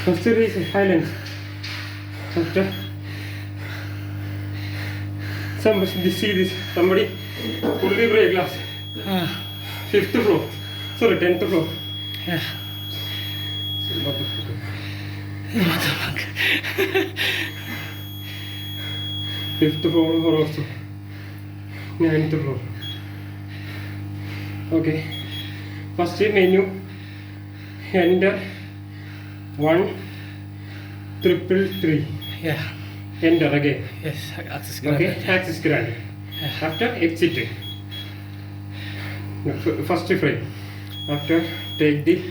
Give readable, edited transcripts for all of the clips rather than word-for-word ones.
First is silence. After somebody see this, somebody fully break glass. 5th floor. Sorry, 10th floor. Yeah. Fifth floor also. 9th floor. Okay. First menu. Enter 1,333. Yeah. Enter again. Yes. Access Okay. granted. Access granted. After exit. First frame. After take the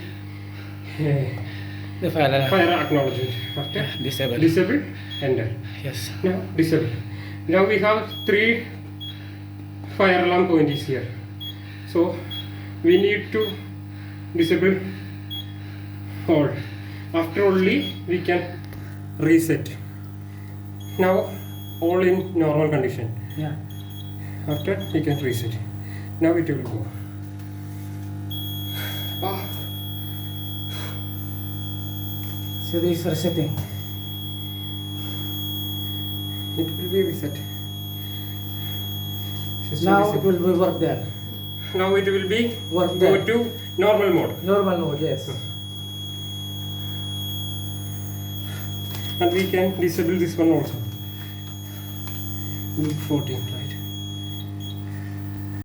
The fire. fire acknowledgement. After Disable. disable. Enter. Yes. Now disable. Now we have 3 fire alarm points here. So we need to disable all. After only we can reset. Now all in normal condition. Yeah. After we can reset. Now it will go. So this is resetting. It will be reset. System Now reset. it will be work there. Now it will be Work go there. to normal mode. Normal mode, yes. And we can disable this one also. Loop 14.